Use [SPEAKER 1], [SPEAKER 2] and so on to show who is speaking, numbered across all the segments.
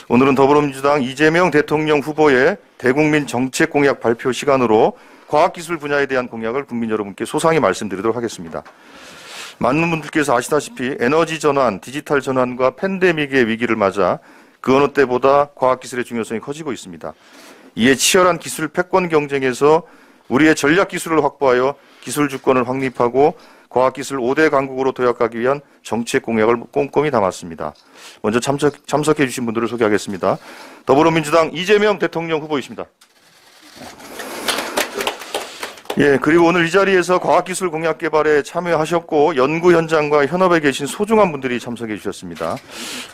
[SPEAKER 1] 오늘은 더불어민주당 이재명 대통령 후보의 대국민 정책 공약 발표 시간으로 과학기술 분야에 대한 공약을 국민 여러분께 소상히 말씀드리도록 하겠습니다. 많은 분들께서 아시다시피 에너지 전환, 디지털 전환과 팬데믹의 위기를 맞아 그 어느 때보다 과학기술의 중요성이 커지고 있습니다. 이에 치열한 기술 패권 경쟁에서 우리의 전략 기술을 확보하여 기술 주권을 확립하고 과학기술 5대 강국으로 도약하기 위한 정책 공약을 꼼꼼히 담았습니다. 먼저 참석해 주신 분들을 소개하겠습니다. 더불어민주당 이재명 대통령 후보이십니다. 예, 그리고 오늘 이 자리에서 과학기술 공약 개발에 참여하셨고 연구 현장과 현업에 계신 소중한 분들이 참석해 주셨습니다.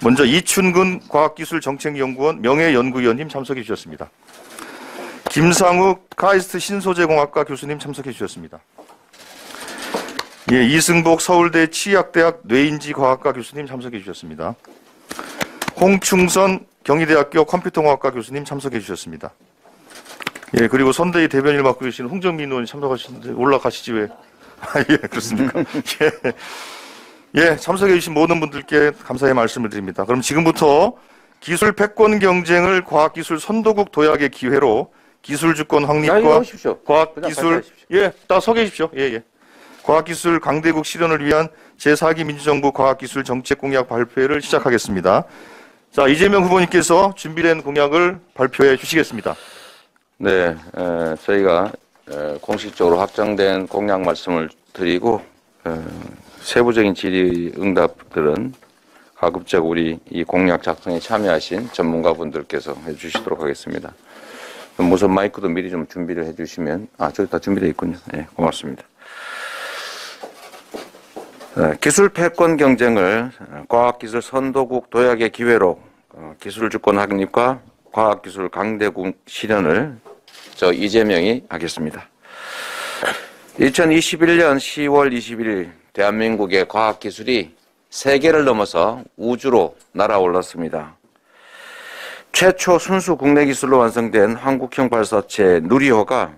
[SPEAKER 1] 먼저 이춘근 과학기술정책연구원 명예연구위원님 참석해 주셨습니다. 김상욱 카이스트 신소재공학과 교수님 참석해 주셨습니다. 예, 이승복 서울대 치의학대학 뇌인지과학과 교수님 참석해 주셨습니다. 홍충선 경희대학교 컴퓨터공학과 교수님 참석해 주셨습니다. 예, 그리고 선대위 대변인을 맡고 계시는 홍정민 의원이 참석하시는데 올라가시지 왜? 예, 그렇습니까? 예, 참석해 주신 모든 분들께 감사의 말씀을 드립니다. 그럼 지금부터 기술 패권 경쟁을 과학기술 선도국 도약의 기회로 기술 주권 확립과 과학기술, 예, 딱 서 계십시오. 예, 예. 과학기술 강대국 실현을 위한 제4기 민주정부 과학기술 정책 공약 발표를 시작하겠습니다. 자, 이재명 후보님께서 준비된 공약을 발표해 주시겠습니다.
[SPEAKER 2] 네, 저희가 공식적으로 확정된 공약 말씀을 드리고 세부적인 질의 응답들은 가급적 우리 이 공약 작성에 참여하신 전문가분들께서 해주시도록 하겠습니다. 무선 마이크도 미리 좀 준비를 해주시면, 저기 다 준비되어 있군요. 네, 고맙습니다. 기술 패권 경쟁을 과학기술 선도국 도약의 기회로 기술 주권 확립과 과학기술 강대국 실현을 저 이재명이 하겠습니다. 2021년 10월 21일 대한민국의 과학기술이 세계를 넘어서 우주로 날아올랐습니다. 최초 순수 국내 기술로 완성된 한국형 발사체 누리호가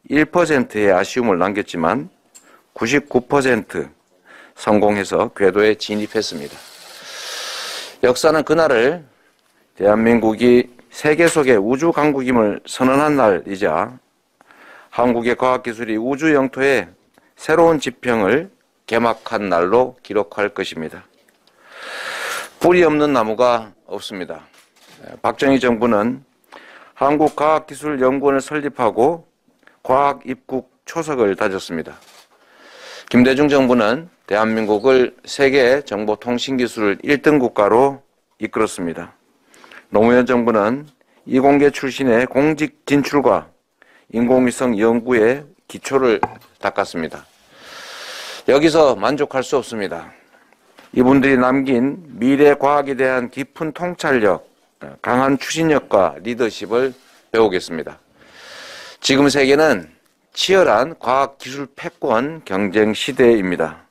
[SPEAKER 2] 1%의 아쉬움을 남겼지만 99% 성공해서 궤도에 진입했습니다. 역사는 그날을 대한민국이 세계 속의 우주 강국임을 선언한 날이자 한국의 과학기술이 우주 영토에 새로운 지평을 개막한 날로 기록할 것입니다. 뿌리 없는 나무가 없습니다. 박정희 정부는 한국과학기술연구원을 설립하고 과학입국 초석을 다졌습니다. 김대중 정부는 대한민국을 세계 정보통신기술 1등 국가로 이끌었습니다. 노무현 정부는 이공계 출신의 공직 진출과 인공위성 연구의 기초를 닦았습니다. 여기서 만족할 수 없습니다. 이분들이 남긴 미래 과학에 대한 깊은 통찰력, 강한 추진력과 리더십을 배우겠습니다. 지금 세계는 치열한 과학기술 패권 경쟁 시대입니다.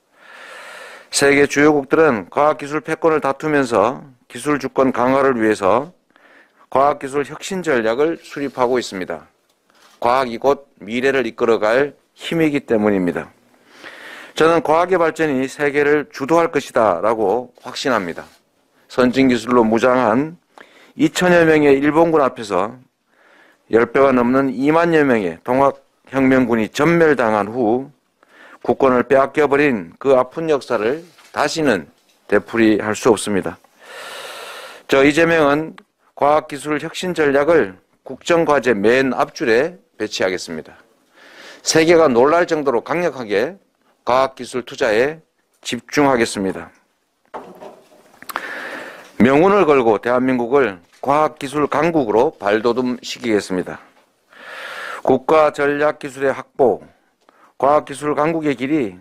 [SPEAKER 2] 세계 주요국들은 과학기술 패권을 다투면서 기술 주권 강화를 위해서 과학기술 혁신 전략을 수립하고 있습니다. 과학이 곧 미래를 이끌어갈 힘이기 때문입니다. 저는 과학의 발전이 세계를 주도할 것이다 라고 확신합니다. 선진기술로 무장한 2천여 명의 일본군 앞에서 10배가 넘는 2만여 명의 동학혁명군이 전멸당한 후 국권을 빼앗겨버린 그 아픈 역사를 다시는 되풀이할 수 없습니다. 저 이재명은 과학기술 혁신 전략을 국정과제 맨 앞줄에 배치하겠습니다. 세계가 놀랄 정도로 강력하게 과학기술 투자에 집중하겠습니다. 명운을 걸고 대한민국을 과학기술 강국으로 발돋움시키겠습니다. 국가 전략기술의 확보, 과학기술 강국의 길이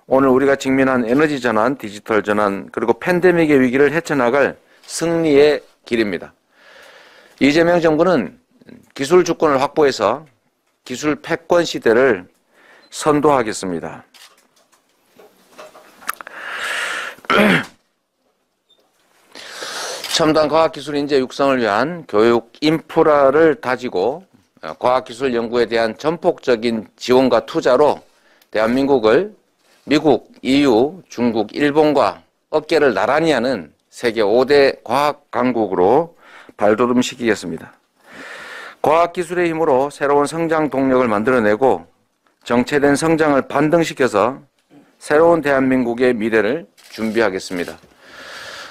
[SPEAKER 2] 오늘 우리가 직면한 에너지 전환, 디지털 전환, 그리고 팬데믹의 위기를 헤쳐나갈 승리의 길입니다. 이재명 정부는 기술 주권을 확보해서 기술 패권 시대를 선도하겠습니다. 첨단 과학기술 인재 육성을 위한 교육 인프라를 다지고 과학기술 연구에 대한 전폭적인 지원과 투자로 대한민국을 미국, EU, 중국, 일본과 어깨를 나란히 하는 세계 5대 과학 강국으로 발돋움시키겠습니다. 과학기술의 힘으로 새로운 성장 동력을 만들어내고 정체된 성장을 반등시켜서 새로운 대한민국의 미래를 준비하겠습니다.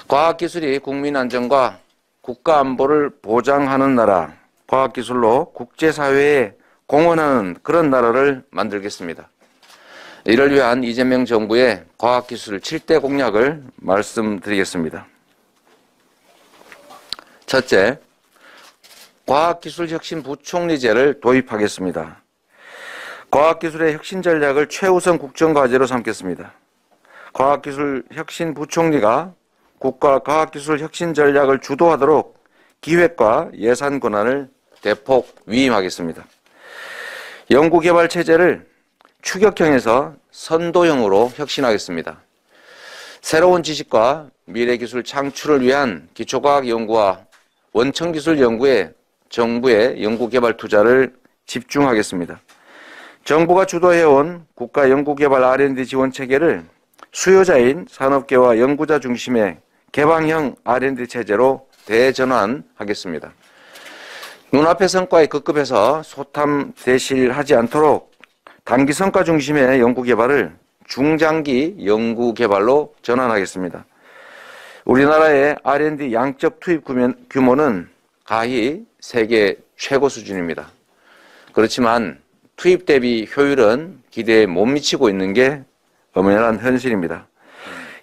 [SPEAKER 2] 과학기술이 국민 안전과 국가 안보를 보장하는 나라, 과학기술로 국제사회에 공헌하는 그런 나라를 만들겠습니다. 이를 위한 이재명 정부의 과학기술 7대 공약을 말씀드리겠습니다. 첫째, 과학기술혁신부총리제를 도입하겠습니다. 과학기술의 혁신 전략을 최우선 국정과제로 삼겠습니다. 과학기술혁신부총리가 국가 과학기술 혁신 전략을 주도하도록 기획과 예산 권한을 대폭 위임하겠습니다. 연구개발 체제를 추격형에서 선도형으로 혁신하겠습니다. 새로운 지식과 미래기술 창출을 위한 기초과학 연구와 원천기술 연구에 정부의 연구개발 투자를 집중하겠습니다. 정부가 주도해온 국가연구개발 R&D 지원 체계를 수요자인 산업계와 연구자 중심의 개방형 R&D 체제로 대전환하겠습니다. 눈앞의 성과에 급급해서 소탐대실하지 않도록 단기 성과 중심의 연구개발을 중장기 연구개발로 전환하겠습니다. 우리나라의 R&D 양적 투입 규모는 가히 세계 최고 수준입니다. 그렇지만 투입 대비 효율은 기대에 못 미치고 있는 게 엄연한 현실입니다.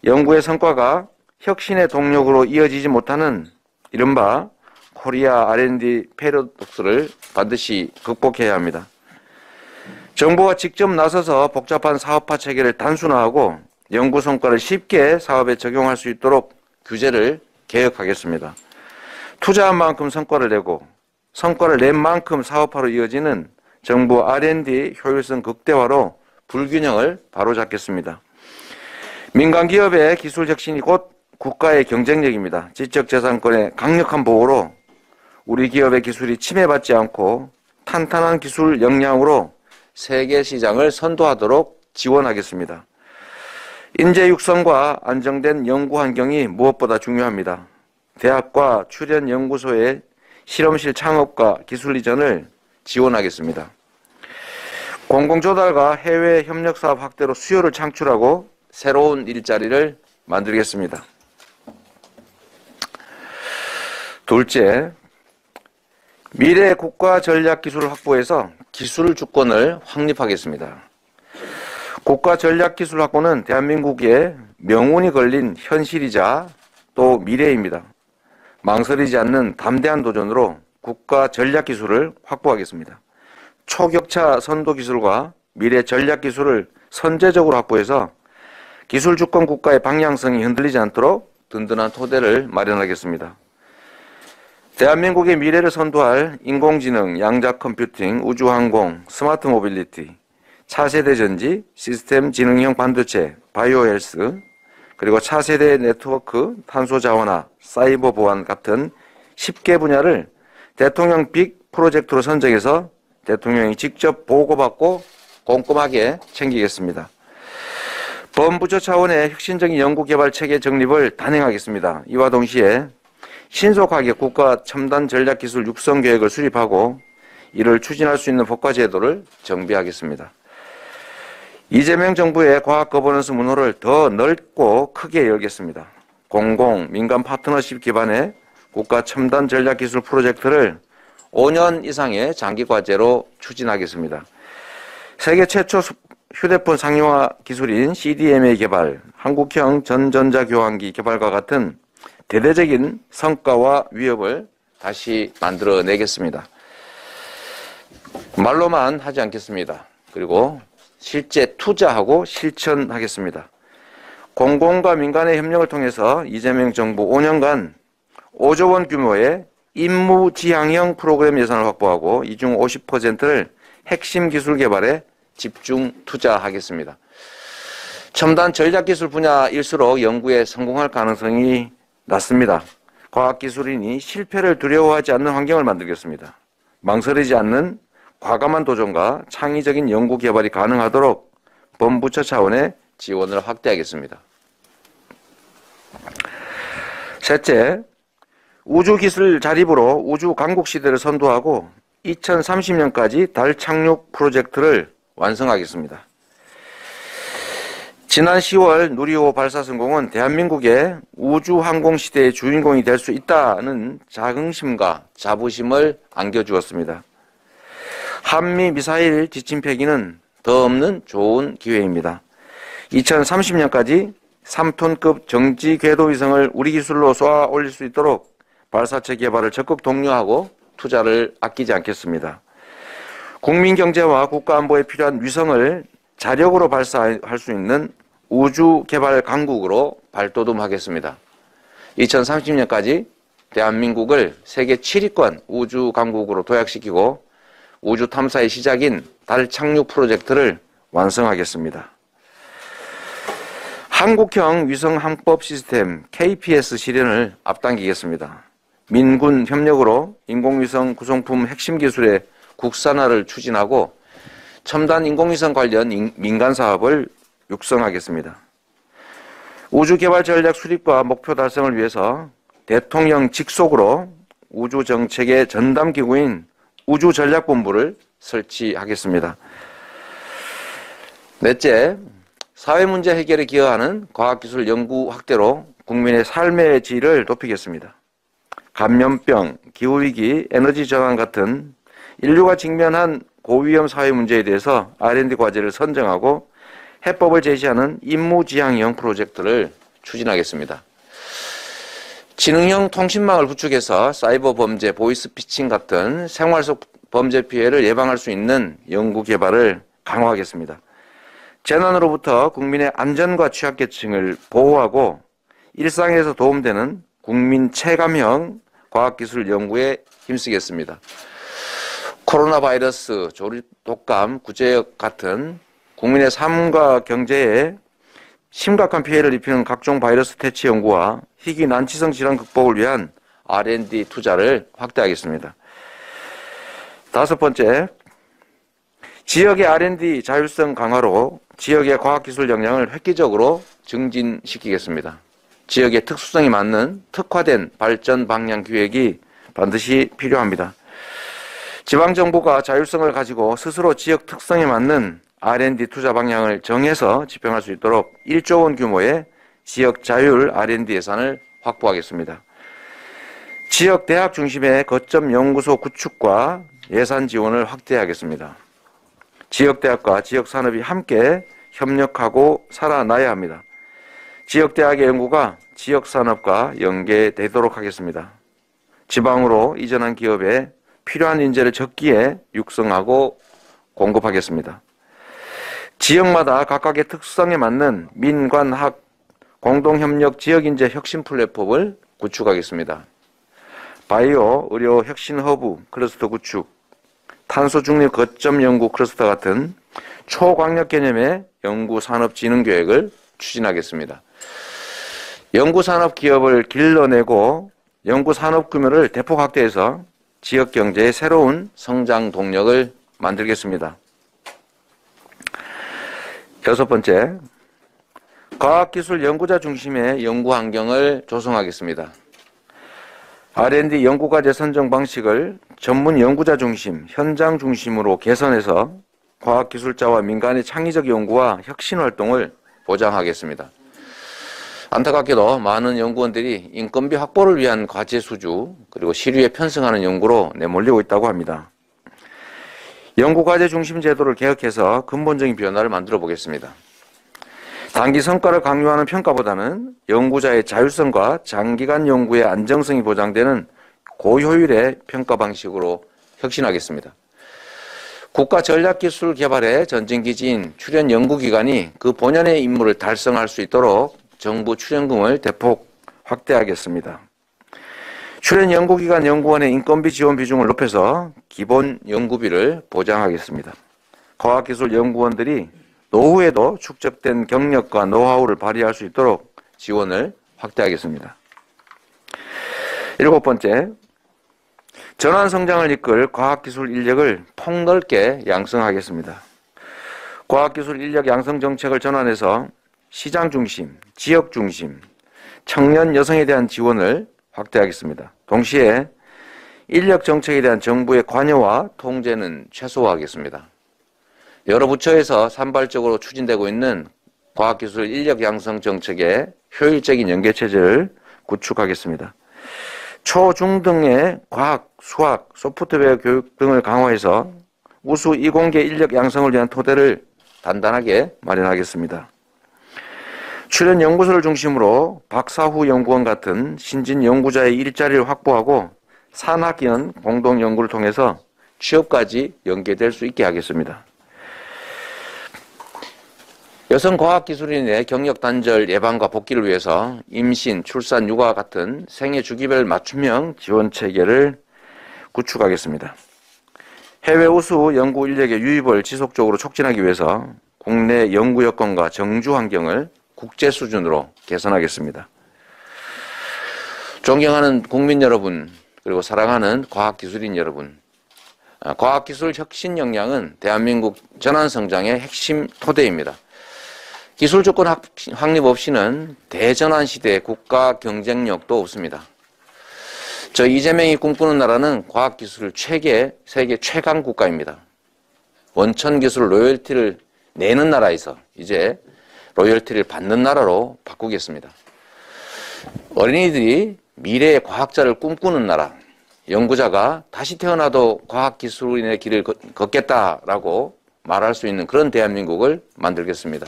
[SPEAKER 2] 연구의 성과가 혁신의 동력으로 이어지지 못하는 이른바 코리아 R&D 패러독스를 반드시 극복해야 합니다. 정부가 직접 나서서 복잡한 사업화 체계를 단순화하고 연구 성과를 쉽게 사업에 적용할 수 있도록 규제를 개혁하겠습니다. 투자한 만큼 성과를 내고 성과를 낸 만큼 사업화로 이어지는 정부 R&D 효율성 극대화로 불균형을 바로잡겠습니다. 민간 기업의 기술 혁신이 곧 국가의 경쟁력입니다. 지적재산권의 강력한 보호로 우리 기업의 기술이 침해받지 않고 탄탄한 기술 역량으로 세계 시장을 선도하도록 지원하겠습니다. 인재 육성과 안정된 연구 환경이 무엇보다 중요합니다. 대학과 출연 연구소의 실험실 창업과 기술 이전을 지원하겠습니다. 공공조달과 해외 협력 사업 확대로 수요를 창출하고 새로운 일자리를 만들겠습니다. 둘째, 미래 국가 전략 기술을 확보해서 기술 주권을 확립하겠습니다. 국가 전략 기술 확보는 대한민국의 명운이 걸린 현실이자 또 미래입니다. 망설이지 않는 담대한 도전으로 국가 전략 기술을 확보하겠습니다. 초격차 선도 기술과 미래 전략 기술을 선제적으로 확보해서 기술 주권 국가의 방향성이 흔들리지 않도록 든든한 토대를 마련하겠습니다. 대한민국의 미래를 선도할 인공지능, 양자 컴퓨팅, 우주항공, 스마트 모빌리티, 차세대 전지, 시스템 지능형 반도체, 바이오 헬스, 그리고 차세대 네트워크, 탄소 자원화, 사이버 보안 같은 10개 분야를 대통령 빅 프로젝트로 선정해서 대통령이 직접 보고받고 꼼꼼하게 챙기겠습니다. 범부처 차원의 혁신적인 연구개발 체계 정립을 단행하겠습니다. 이와 동시에 신속하게 국가 첨단 전략기술 육성 계획을 수립하고 이를 추진할 수 있는 법과 제도를 정비하겠습니다. 이재명 정부의 과학 거버넌스 문호를 더 넓고 크게 열겠습니다. 공공, 민간 파트너십 기반의 국가 첨단 전략기술 프로젝트를 5년 이상의 장기 과제로 추진하겠습니다. 세계 최초 휴대폰 상용화 기술인 CDMA 개발, 한국형 전전자교환기 개발과 같은 대대적인 성과와 위협을 다시 만들어내겠습니다. 말로만 하지 않겠습니다. 그리고 실제 투자하고 실천하겠습니다. 공공과 민간의 협력을 통해서 이재명 정부 5년간 5조 원 규모의 임무지향형 프로그램 예산을 확보하고 이 중 50%를 핵심 기술 개발에 집중 투자하겠습니다. 첨단 전략기술 분야일수록 연구에 성공할 가능성이 낮습니다. 과학기술인이 실패를 두려워하지 않는 환경을 만들겠습니다. 망설이지 않는 과감한 도전과 창의적인 연구 개발이 가능하도록 범부처 차원의 지원을 확대하겠습니다. 셋째, 우주기술 자립으로 우주 강국 시대를 선도하고 2030년까지 달 착륙 프로젝트를 완성하겠습니다. 지난 10월 누리호 발사 성공은 대한민국의 우주 항공 시대의 주인공이 될 수 있다는 자긍심과 자부심을 안겨주었습니다. 한미 미사일 지침 폐기는 더 없는 좋은 기회입니다. 2030년까지 3톤급 정지 궤도 위성을 우리 기술로 쏘아 올릴 수 있도록 발사체 개발을 적극 독려하고 투자를 아끼지 않겠습니다. 국민 경제와 국가 안보에 필요한 위성을 자력으로 발사할 수 있는 우주 개발 강국으로 발돋움하겠습니다. 2030년까지 대한민국을 세계 7위권 우주 강국으로 도약시키고 우주 탐사의 시작인 달 착륙 프로젝트를 완성하겠습니다. 한국형 위성 항법 시스템 KPS 실현을 앞당기겠습니다. 민군 협력으로 인공위성 구성품 핵심 기술의 국산화를 추진하고 첨단 인공위성 관련 민간 사업을 육성하겠습니다. 우주개발 전략 수립과 목표 달성을 위해서 대통령 직속으로 우주정책의 전담기구인 우주전략본부를 설치하겠습니다. 넷째, 사회문제 해결에 기여하는 과학기술 연구 확대로 국민의 삶의 질을 높이겠습니다. 감염병, 기후위기, 에너지 저항 같은 인류가 직면한 고위험 사회 문제에 대해서 R&D 과제를 선정하고 해법을 제시하는 임무지향형 프로젝트를 추진하겠습니다. 지능형 통신망을 구축해서 사이버 범죄, 보이스피싱 같은 생활 속 범죄 피해를 예방할 수 있는 연구 개발을 강화하겠습니다. 재난으로부터 국민의 안전과 취약계층을 보호하고 일상에서 도움되는 국민 체감형 과학기술 연구에 힘쓰겠습니다. 코로나 바이러스, 조류 독감, 구제역 같은 국민의 삶과 경제에 심각한 피해를 입히는 각종 바이러스 퇴치 연구와 희귀 난치성 질환 극복을 위한 R&D 투자를 확대하겠습니다. 다섯 번째, 지역의 R&D 자율성 강화로 지역의 과학기술 역량을 획기적으로 증진시키겠습니다. 지역의 특수성에 맞는 특화된 발전 방향 기획이 반드시 필요합니다. 지방정부가 자율성을 가지고 스스로 지역 특성에 맞는 R&D 투자 방향을 정해서 집행할 수 있도록 1조 원 규모의 지역 자율 R&D 예산을 확보하겠습니다. 지역 대학 중심의 거점 연구소 구축과 예산 지원을 확대하겠습니다. 지역 대학과 지역 산업이 함께 협력하고 살아나야 합니다. 지역 대학의 연구가 지역 산업과 연계되도록 하겠습니다. 지방으로 이전한 기업에 필요한 인재를 적기에 육성하고 공급하겠습니다. 지역마다 각각의 특성에 맞는 민관학 공동협력 지역인재 혁신 플랫폼을 구축하겠습니다. 바이오, 의료 혁신 허브 클러스터 구축, 탄소 중립 거점 연구 클러스터 같은 초광역 개념의 연구산업진흥 계획을 추진하겠습니다. 연구산업 기업을 길러내고 연구산업 규모를 대폭 확대해서 지역 경제의 새로운 성장 동력을 만들겠습니다. 여섯 번째, 과학기술 연구자 중심의 연구 환경을 조성하겠습니다. R&D 연구과제 선정 방식을 전문 연구자 중심, 현장 중심으로 개선해서 과학기술자와 민간의 창의적 연구와 혁신 활동을 보장하겠습니다. 안타깝게도 많은 연구원들이 인건비 확보를 위한 과제 수주 그리고 시류에 편승하는 연구로 내몰리고 있다고 합니다. 연구과제 중심 제도를 개혁해서 근본적인 변화를 만들어 보겠습니다. 단기 성과를 강요하는 평가보다는 연구자의 자율성과 장기간 연구의 안정성이 보장되는 고효율의 평가 방식으로 혁신하겠습니다. 국가 전략기술 개발의 전진기지인 출연연구기관이 그 본연의 임무를 달성할 수 있도록 정부 출연금을 대폭 확대하겠습니다. 출연연구기관 연구원의 인건비 지원 비중을 높여서 기본 연구비를 보장하겠습니다. 과학기술 연구원들이 노후에도 축적된 경력과 노하우를 발휘할 수 있도록 지원을 확대하겠습니다. 일곱 번째, 전환 성장을 이끌 과학기술 인력을 폭넓게 양성하겠습니다. 과학기술 인력 양성 정책을 전환해서 시장 중심, 지역 중심, 청년 여성에 대한 지원을 확대하겠습니다. 동시에 인력 정책에 대한 정부의 관여와 통제는 최소화하겠습니다. 여러 부처에서 산발적으로 추진되고 있는 과학기술 인력 양성 정책의 효율적인 연계체제를 구축하겠습니다. 초, 중 등의 과학, 수학, 소프트웨어 교육 등을 강화해서 우수 이공계 인력 양성을 위한 토대를 단단하게 마련하겠습니다. 출연 연구소를 중심으로 박사후 연구원 같은 신진 연구자의 일자리를 확보하고 산학연 공동 연구를 통해서 취업까지 연계될 수 있게 하겠습니다. 여성 과학기술인의 경력 단절 예방과 복귀를 위해서 임신, 출산, 육아 같은 생애 주기별 맞춤형 지원 체계를 구축하겠습니다. 해외 우수 연구 인력의 유입을 지속적으로 촉진하기 위해서 국내 연구 여건과 정주 환경을 국제 수준으로 개선하겠습니다. 존경하는 국민 여러분, 그리고 사랑하는 과학기술인 여러분, 과학기술 혁신 역량은 대한민국 전환 성장의 핵심 토대입니다. 기술 조건 확립 없이는 대전환 시대의 국가 경쟁력도 없습니다. 저 이재명이 꿈꾸는 나라는 과학기술 세계 최강 국가입니다. 원천 기술 로열티를 내는 나라에서 이제 로열티를 받는 나라로 바꾸겠습니다. 어린이들이 미래의 과학자를 꿈꾸는 나라, 연구자가 다시 태어나도 과학기술인의 길을 걷겠다라고 말할 수 있는 그런 대한민국을 만들겠습니다.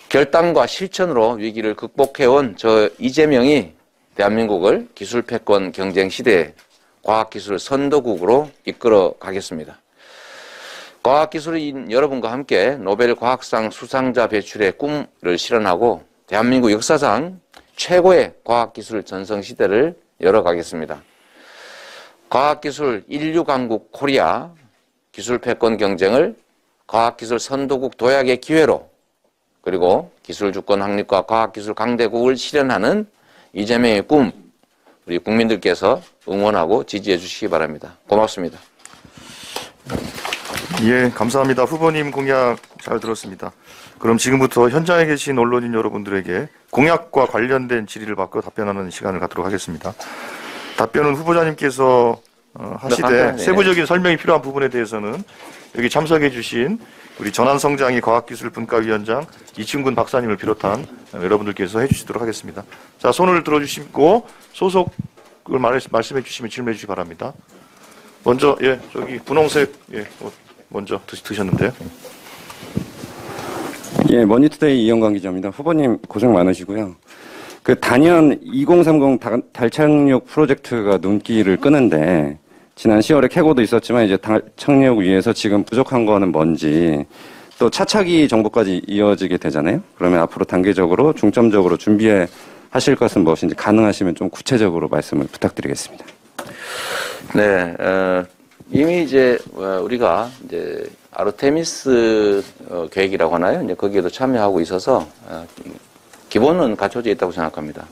[SPEAKER 2] 결단과 실천으로 위기를 극복해온 저 이재명이 대한민국을 기술 패권 경쟁 시대에 과학기술 선도국으로 이끌어 가겠습니다. 과학기술인 여러분과 함께 노벨 과학상 수상자 배출의 꿈을 실현하고 대한민국 역사상 최고의 과학기술 전성시대를 열어가겠습니다. 과학기술 인류강국 코리아 기술 패권 경쟁을 과학기술 선도국 도약의 기회로, 그리고 기술주권 확립과 과학기술 강대국을 실현하는 이재명의 꿈, 우리 국민들께서 응원하고 지지해 주시기 바랍니다. 고맙습니다.
[SPEAKER 1] 예, 감사합니다. 후보님 공약 잘 들었습니다. 그럼 지금부터 현장에 계신 언론인 여러분들에게 공약과 관련된 질의를 받고 답변하는 시간을 갖도록 하겠습니다. 답변은 후보자님께서 하시되 세부적인 설명이 필요한 부분에 대해서는 여기 참석해 주신 우리 전환성장이 과학기술분과위원장 이춘근 박사님을 비롯한 여러분들께서 해주시도록 하겠습니다. 자, 손을 들어주시고 소속을 말씀해 주시면 질문해 주시기 바랍니다. 먼저, 예, 저기 분홍색, 예, 먼저 드셨는데요.
[SPEAKER 3] 예, 머니투데이 이영광 기자입니다. 후보님 고생 많으시고요. 그 단연 2030 달 착륙 프로젝트가 눈길을 끄는데 지난 10월에 캐고도 있었지만 이제 달 착륙 위해서 지금 부족한 거는 뭔지, 또 차차기 정부까지 이어지게 되잖아요. 그러면 앞으로 단계적으로 중점적으로 준비해 하실 것은 무엇인지 가능하시면 좀 구체적으로 말씀을 부탁드리겠습니다.
[SPEAKER 2] 네, 이미 이제 우리가 이제 아르테미스 계획이라고 하나요? 이제 거기에도 참여하고 있어서 기본은 갖춰져 있다고 생각합니다.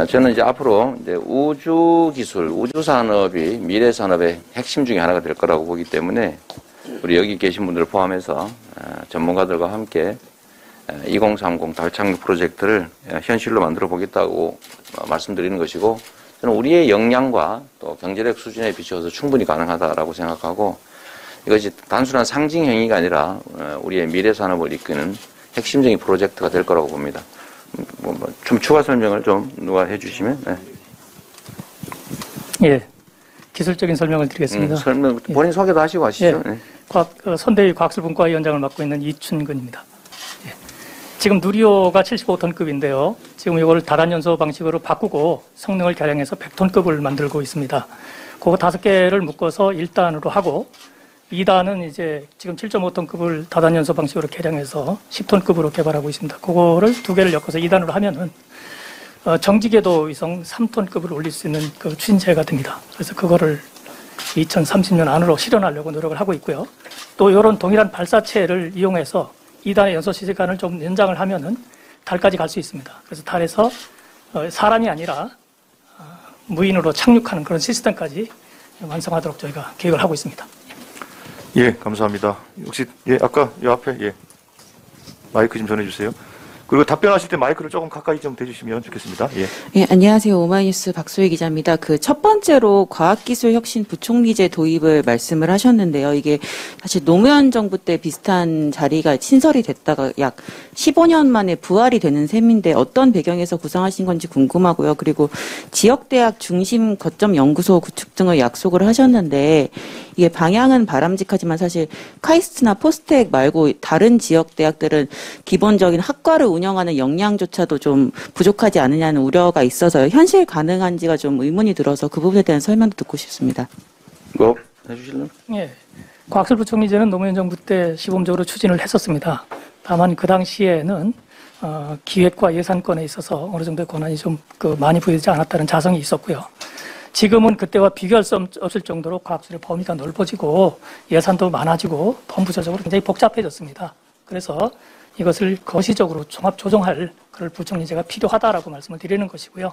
[SPEAKER 2] 저는 이제 앞으로 이제 우주 기술, 우주 산업이 미래 산업의 핵심 중에 하나가 될 거라고 보기 때문에 우리 여기 계신 분들을 포함해서 전문가들과 함께 2030 달 착륙 프로젝트를 현실로 만들어 보겠다고 말씀드리는 것이고, 저는 우리의 역량과 또 경제력 수준에 비추어서 충분히 가능하다라고 생각하고, 이것이 단순한 상징 행위가 아니라 우리의 미래 산업을 이끄는 핵심적인 프로젝트가 될 거라고 봅니다. 좀 추가 설명을 좀 누가 해주시면. 네.
[SPEAKER 4] 예, 기술적인 설명을 드리겠습니다.
[SPEAKER 2] 설명 본인 소개도 하시고 하시죠.
[SPEAKER 4] 예,
[SPEAKER 2] 네.
[SPEAKER 4] 선대위 과학기술분과위원장을 맡고 있는 이춘근입니다. 예, 지금 누리호가 75톤급인데요. 지금 이걸 다단연소 방식으로 바꾸고 성능을 개량해서 100톤급을 만들고 있습니다. 그거 5개를 묶어서 1단으로 하고, 2단은 이제 지금 7.5톤급을 다단연소 방식으로 개량해서 10톤급으로 개발하고 있습니다. 그거를 2개를 엮어서 2단으로 하면은 정지궤도 위성 3톤급을 올릴 수 있는 그 추진체가 됩니다. 그래서 그거를 2030년 안으로 실현하려고 노력을 하고 있고요. 또 이런 동일한 발사체를 이용해서 2단의 연소 시간을 좀 연장을 하면은 달까지 갈 수 있습니다. 그래서 달에서 사람이 아니라 무인으로 착륙하는 그런 시스템까지 완성하도록 저희가 계획을 하고 있습니다.
[SPEAKER 1] 예, 감사합니다. 혹시, 예, 아까 이 앞에, 예, 마이크 좀 전해주세요. 그리고 답변하실 때 마이크를 조금 가까이 좀 대주시면 좋겠습니다. 예.
[SPEAKER 5] 예, 안녕하세요. 오마이뉴스 박소희 기자입니다. 그 첫 번째로 과학기술혁신 부총리제 도입을 말씀을 하셨는데요. 이게 사실 노무현 정부 때 비슷한 자리가 신설이 됐다가 약 15년 만에 부활이 되는 셈인데 어떤 배경에서 구성하신 건지 궁금하고요. 그리고 지역대학 중심 거점 연구소 구축 등을 약속을 하셨는데 이게 방향은 바람직하지만 사실 카이스트나 포스텍 말고 다른 지역 대학들은 기본적인 학과를 운영하는 역량조차도 좀 부족하지 않느냐는 우려가 있어서요. 현실 가능한지가 좀 의문이 들어서 그 부분에 대한 설명도 듣고 싶습니다.
[SPEAKER 2] 이거 해주실래요?
[SPEAKER 4] 예. 과학기술부총리제는 노무현 정부 때 시범적으로 추진을 했었습니다. 다만 그 당시에는 기획과 예산권에 있어서 어느 정도의 권한이 좀 많이 부여되지 않았다는 자성이 있었고요. 지금은 그때와 비교할 수 없을 정도로 과학기술의 범위가 넓어지고 예산도 많아지고 본부조적으로 굉장히 복잡해졌습니다. 그래서 이것을 거시적으로 종합 조정할 그럴 부총리제가 필요하다라고 말씀을 드리는 것이고요.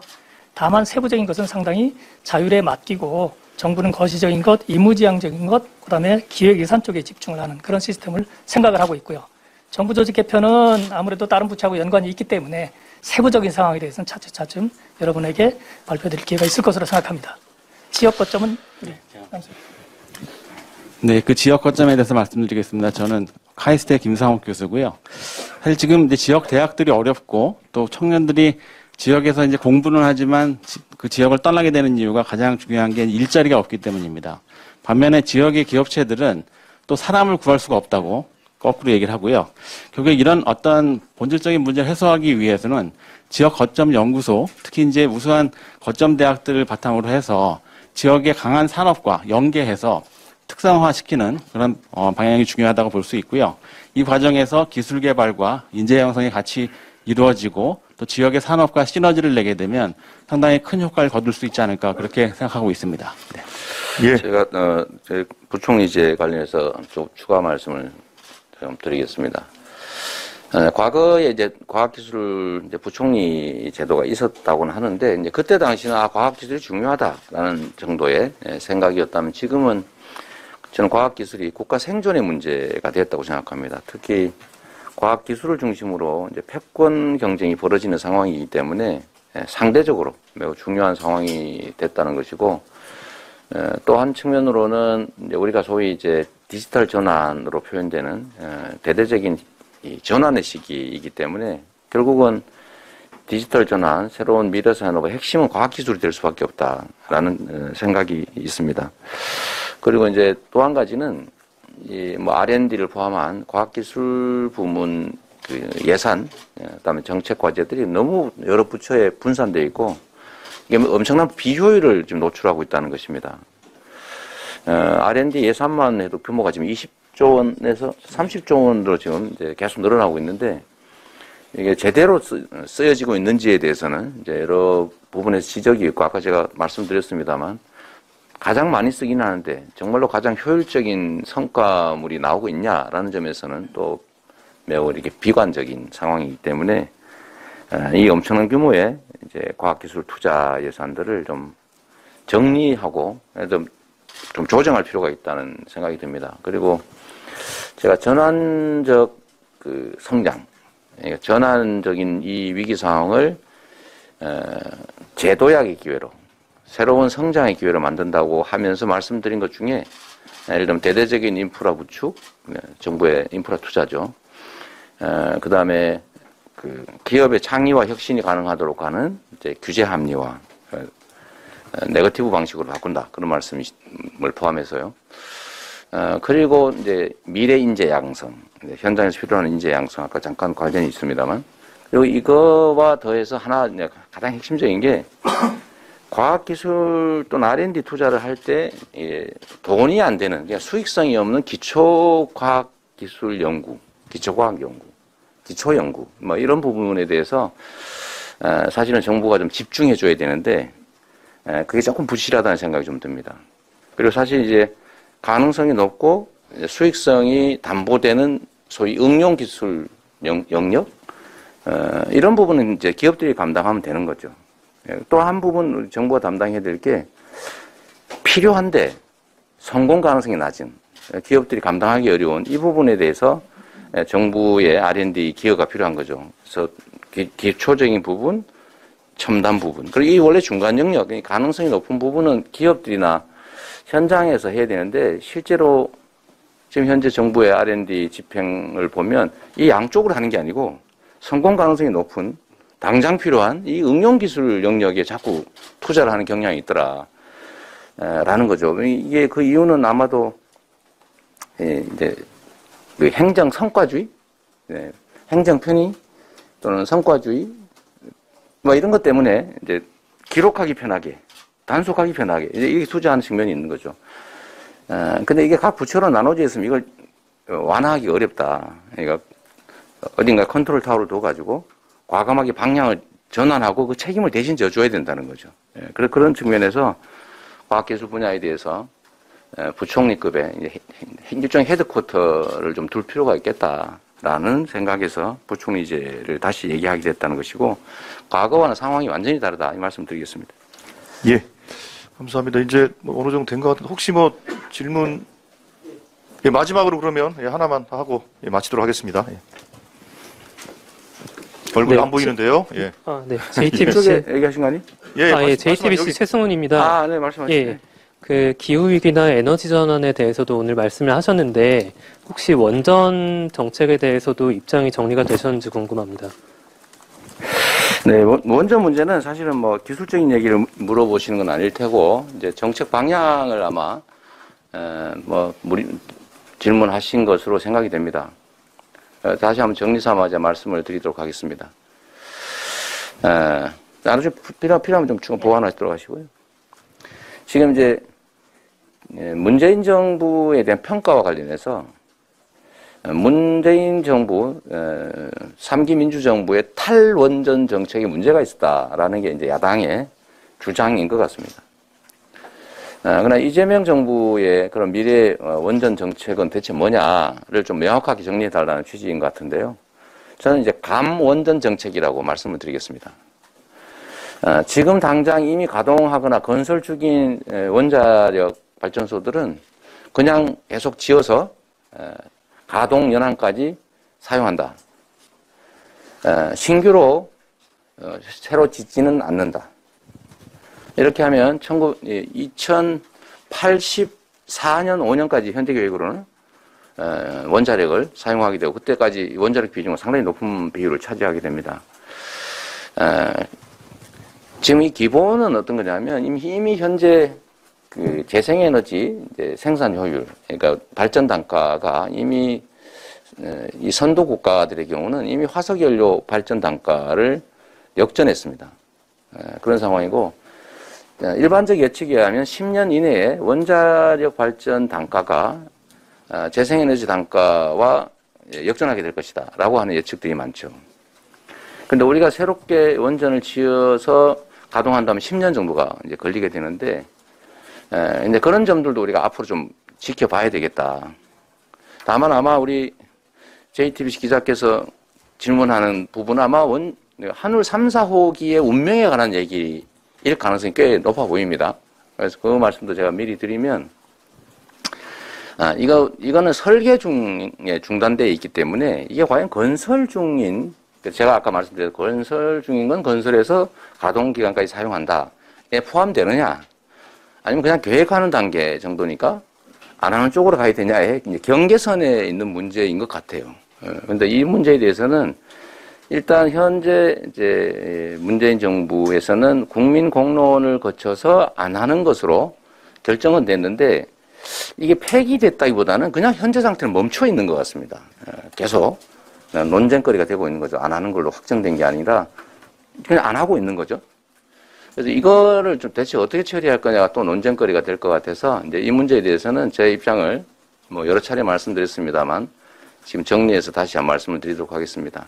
[SPEAKER 4] 다만 세부적인 것은 상당히 자율에 맡기고 정부는 거시적인 것, 의무지향적인 것, 그다음에 기획 예산 쪽에 집중을 하는 그런 시스템을 생각을 하고 있고요. 정부 조직 개편은 아무래도 다른 부처하고 연관이 있기 때문에 세부적인 상황에 대해서는 차츰차츰 여러분에게 발표드릴 기회가 있을 것으로 생각합니다. 지역 거점은
[SPEAKER 6] 네, 그 지역 거점에 대해서 말씀드리겠습니다. 저는 카이스트의 김상욱 교수고요. 사실 지금 이제 지역 대학들이 어렵고 또 청년들이 지역에서 이제 공부는 하지만 그 지역을 떠나게 되는 이유가 가장 중요한 게 일자리가 없기 때문입니다. 반면에 지역의 기업체들은 또 사람을 구할 수가 없다고 거꾸로 얘기를 하고요. 결국 이런 어떤 본질적인 문제를 해소하기 위해서는 지역 거점 연구소, 특히 이제 우수한 거점 대학들을 바탕으로 해서 지역의 강한 산업과 연계해서 특성화시키는 그런 방향이 중요하다고 볼 수 있고요. 이 과정에서 기술 개발과 인재 양성이 같이 이루어지고 또 지역의 산업과 시너지를 내게 되면 상당히 큰 효과를 거둘 수 있지 않을까 그렇게 생각하고 있습니다. 네.
[SPEAKER 1] 예.
[SPEAKER 2] 제가 제 부총리제 관련해서 좀 추가 말씀을 좀 드리겠습니다. 과거에 이제 과학기술 이제 부총리 제도가 있었다고는 하는데 이제 그때 당시는 과학기술이 중요하다라는 정도의 생각이었다면 지금은 저는 과학기술이 국가 생존의 문제가 됐다고 생각합니다. 특히 과학기술을 중심으로 이제 패권 경쟁이 벌어지는 상황이기 때문에 상대적으로 매우 중요한 상황이 됐다는 것이고, 또 한 측면으로는 이제 우리가 소위 이제 디지털 전환으로 표현되는 대대적인 이 전환의 시기이기 때문에 결국은 디지털 전환, 새로운 미래 산업의 핵심은 과학기술이 될 수밖에 없다라는 생각이 있습니다. 그리고 이제 또 한 가지는 이 뭐 R&D를 포함한 과학기술 부문 그 예산, 그다음에 정책 과제들이 너무 여러 부처에 분산되어 있고 이게 엄청난 비효율을 지금 노출하고 있다는 것입니다. R&D 예산만 해도 규모가 지금 20조 원에서 30조 원으로 지금 이제 계속 늘어나고 있는데 이게 제대로 쓰여지고 있는지에 대해서는 이제 여러 부분에서 지적이 있고 아까 제가 말씀드렸습니다만 가장 많이 쓰긴 하는데 정말로 가장 효율적인 성과물이 나오고 있냐라는 점에서는 또 매우 이렇게 비관적인 상황이기 때문에 이 엄청난 규모의 이제 과학기술 투자 예산들을 좀 정리하고 좀 조정할 필요가 있다는 생각이 듭니다. 그리고 제가 전환적 그 성장, 그러니까 전환적인 이 위기 상황을 재도약의 기회로 새로운 성장의 기회로 만든다고 하면서 말씀드린 것 중에 예를 들면 대대적인 인프라 구축, 정부의 인프라 투자죠. 그 다음에 그 기업의 창의와 혁신이 가능하도록 하는 이제 규제 합리화, 네거티브 방식으로 바꾼다 그런 말씀을 포함해서요. 그리고 이제 미래 인재 양성, 현장에서 필요한 인재 양성 아까 잠깐 관련이 있습니다만 그리고 이거와 더해서 하나 가장 핵심적인 게 과학기술 또는 R&D 투자를 할 때 돈이 안 되는 그냥 수익성이 없는 기초과학기술 연구, 기초과학 연구, 기초연구 뭐 이런 부분에 대해서 사실은 정부가 좀 집중해 줘야 되는데 그게 조금 부실하다는 생각이 좀 듭니다. 그리고 사실 이제 가능성이 높고 수익성이 담보되는 소위 응용기술 영역 이런 부분은 이제 기업들이 감당하면 되는 거죠. 또 한 부분 정부가 담당해야 될 게 필요한데 성공 가능성이 낮은 기업들이 감당하기 어려운 이 부분에 대해서 정부의 R&D 기여가 필요한 거죠. 그래서 기초적인 부분, 첨단 부분. 그리고 이 원래 중간 영역, 가능성이 높은 부분은 기업들이나 현장에서 해야 되는데 실제로 지금 현재 정부의 R&D 집행을 보면 이 양쪽으로 하는 게 아니고 성공 가능성이 높은 당장 필요한 이 응용 기술 영역에 자꾸 투자를 하는 경향이 있더라. 라는 거죠. 이게 그 이유는 아마도 이제 그 행정 성과주의, 행정 편의 또는 성과주의 뭐 이런 것 때문에 이제 기록하기 편하게, 단속하기 편하게 이게 투자하는 측면이 있는 거죠. 근데 이게 각 부처로 나눠져 있으면 이걸 완화하기 어렵다. 그러니까 어딘가 컨트롤 타워를 둬가지고 과감하게 방향을 전환하고 그 책임을 대신 져줘야 된다는 거죠. 그런 측면에서 과학기술 분야에 대해서 부총리급의 일종의 헤드쿼터를 좀 둘 필요가 있겠다라는 생각에서 부총리제를 다시 얘기하게 됐다는 것이고 과거와는 상황이 완전히 다르다 이 말씀 드리겠습니다.
[SPEAKER 1] 예. 감사합니다. 이제 뭐 어느 정도 된 것 같은데 혹시 뭐 질문 마지막으로 그러면 하나만 하고 마치도록 하겠습니다. 얼굴 안 보이는데요. 예.
[SPEAKER 7] 네. JTBC
[SPEAKER 2] 얘기하신 거 아니?
[SPEAKER 7] 예, JTBC 최승훈입니다.
[SPEAKER 2] 네, 말씀하세요.
[SPEAKER 7] 예. 그 기후 위기나 에너지 전환에 대해서도 오늘 말씀을 하셨는데 혹시 원전 정책에 대해서도 입장이 정리가 되셨는지 궁금합니다.
[SPEAKER 2] 네, 원전 문제는 사실은 뭐 기술적인 얘기를 물어보시는 건 아닐 테고 이제 정책 방향을 아마 질문하신 것으로 생각이 됩니다. 다시 한번 정리 삼아서 말씀을 드리도록 하겠습니다. 나중에 필요하면 좀 보완하시도록 하시고요. 지금 이제 문재인 정부에 대한 평가와 관련해서 문재인 정부 3기 민주정부의 탈원전 정책에 문제가 있었다라는 게 이제 야당의 주장인 것 같습니다. 그러나 이재명 정부의 그런 미래 원전 정책은 대체 뭐냐를 좀 명확하게 정리해달라는 취지인 것 같은데요. 저는 이제 감원전 정책이라고 말씀을 드리겠습니다. 지금 당장 이미 가동하거나 건설 중인 원자력 발전소들은 그냥 계속 지어서 가동 연한까지 사용한다. 신규로 새로 짓지는 않는다. 이렇게 하면 2084년 5년까지 현재 계획으로는 원자력을 사용하게 되고 그때까지 원자력 비중은 상당히 높은 비율을 차지하게 됩니다. 지금 이 기본은 어떤 거냐면 이미 현재 그 재생에너지 이제 생산 효율, 그러니까 발전 단가가 이미 이 선도 국가들의 경우는 이미 화석연료 발전 단가를 역전했습니다. 그런 상황이고 일반적 예측에 의하면 10년 이내에 원자력 발전 단가가 재생에너지 단가와 역전하게 될 것이다 라고 하는 예측들이 많죠. 그런데 우리가 새롭게 원전을 지어서 가동한다면 10년 정도가 이제 걸리게 되는데 이제 그런 점들도 우리가 앞으로 좀 지켜봐야 되겠다. 다만 아마 우리 JTBC 기자께서 질문하는 부분은 아마 한울 3, 4호기의 운명에 관한 얘기일 가능성이 꽤 높아 보입니다. 그래서 그 말씀도 제가 미리 드리면, 이거는 설계 중에 중단되어 있기 때문에 이게 과연 건설 중인, 제가 아까 말씀드린 건설 중인 건 건설에서 가동 기간까지 사용한다에 포함되느냐, 아니면 그냥 계획하는 단계 정도니까 안 하는 쪽으로 가야 되냐의 경계선에 있는 문제인 것 같아요. 그런데 이 문제에 대해서는 일단 현재 이제 문재인 정부에서는 국민 공론을 거쳐서 안 하는 것으로 결정은 됐는데 이게 폐기됐다기보다는 그냥 현재 상태는 멈춰 있는 것 같습니다. 계속 논쟁거리가 되고 있는 거죠. 안 하는 걸로 확정된 게 아니라 그냥 안 하고 있는 거죠. 그래서 이거를 좀 대체 어떻게 처리할 거냐가 또 논쟁거리가 될 것 같아서 이제 이 문제에 대해서는 제 입장을 뭐 여러 차례 말씀드렸습니다만 지금 정리해서 다시 한 말씀을 드리도록 하겠습니다.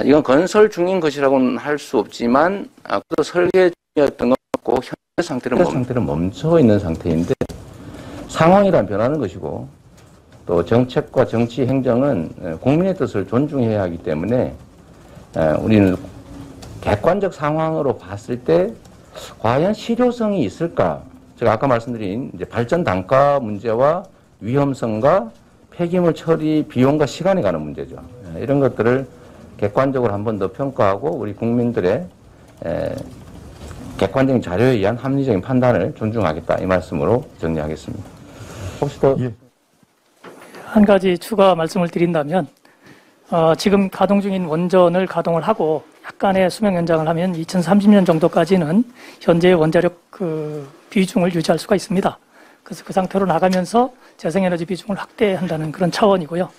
[SPEAKER 2] 이건 건설 중인 것이라고는 할 수 없지만 또 설계 중이었던 것 같고 현재 상태는 멈춰 있는 상태인데 상황이란 변하는 것이고 또 정책과 정치 행정은 국민의 뜻을 존중해야 하기 때문에 우리는 객관적 상황으로 봤을 때 과연 실효성이 있을까? 제가 아까 말씀드린 이제 발전 단가 문제와 위험성과 폐기물 처리 비용과 시간이 가는 문제죠. 이런 것들을 객관적으로 한 번 더 평가하고 우리 국민들의 객관적인 자료에 의한 합리적인 판단을 존중하겠다 이 말씀으로 정리하겠습니다. 혹시 더
[SPEAKER 4] 한 가지 추가 말씀을 드린다면 지금 가동 중인 원전을 가동을 하고 약간의 수명 연장을 하면 2030년 정도까지는 현재의 원자력 그 비중을 유지할 수가 있습니다. 그래서 그 상태로 나가면서 재생에너지 비중을 확대한다는 그런 차원이고요.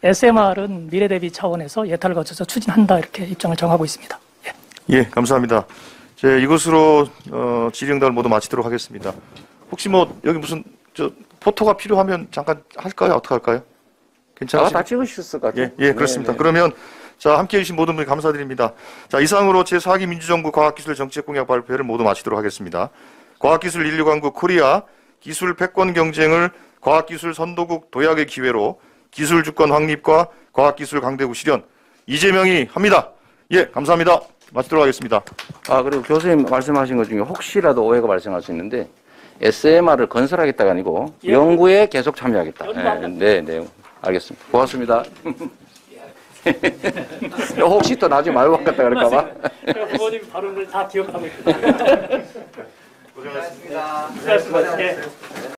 [SPEAKER 4] SMR은 미래 대비 차원에서 예탈을 거쳐서 추진한다 이렇게 입장을 정하고 있습니다.
[SPEAKER 1] 예, 감사합니다. 이것으로 질의응답을 모두 마치도록 하겠습니다. 혹시 뭐 여기 무슨 포토가 필요하면 잠깐 할까요? 어떻게 할까요? 괜찮으세요?
[SPEAKER 2] 다 찍으셨을 것 같아요.
[SPEAKER 1] 예, 그렇습니다. 그러면 자, 함께해 주신 모든 분 감사드립니다. 자, 이상으로 제4기 민주정부 과학기술정책공약 발표를 모두 마치도록 하겠습니다. 과학기술 인류강국 코리아 기술 패권 경쟁을 과학기술 선도국 도약의 기회로 기술 주권 확립과 과학기술 강대국 실현 이재명이 합니다. 예, 감사합니다. 마치도록 하겠습니다.
[SPEAKER 2] 그리고 교수님 말씀하신 것 중에 혹시라도 오해가 발생할 수 있는데 SMR을 건설하겠다가 아니고 연구에 계속 참여하겠다. 네, 알겠습니다. 고맙습니다. 혹시 또 나중에 말고 바꿨다 그럴까 봐.
[SPEAKER 4] 부모님 발언을 다 기억하고 있습니다.
[SPEAKER 1] 고생하셨습니다.
[SPEAKER 4] 고생하셨습니다.